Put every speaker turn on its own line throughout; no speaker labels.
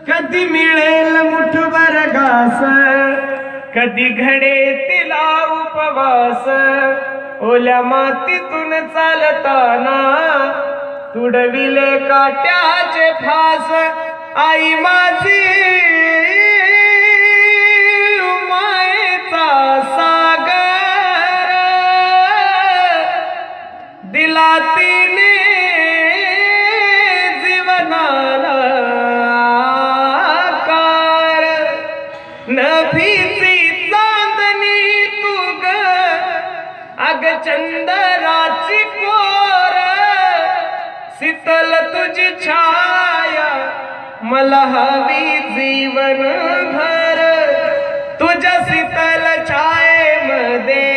कधी मिळेल मुठभर घास, कधी घडे तिला उपवास, ओल्या मातीतून चालताना तुडविले काट्याचे फास. आई माझी मायेचा सागर, दिला तिने जीवनाला कार. नभीची चांदणी तू ग, अग चंद्राची कोर, शीतल तुझी छाया मला हवी जीवन भर. तुझ्या शीतल छायेमध्ये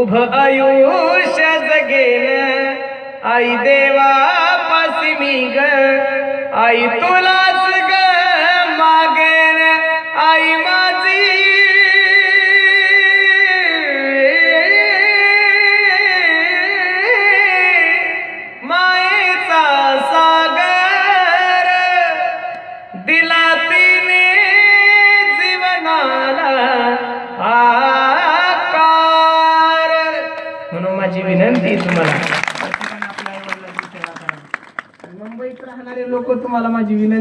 उभ आयुष्य जगेन. आई देवा पासी मी ग, आई तुलाच ग मागेन. आई माझी मायेचा सागर, दिला तिने जीवनाला आकार. म्हणून माझी विनंती तुम्हाला, मुंबईत राहणारे लोक, तुम्हाला माझी विनंती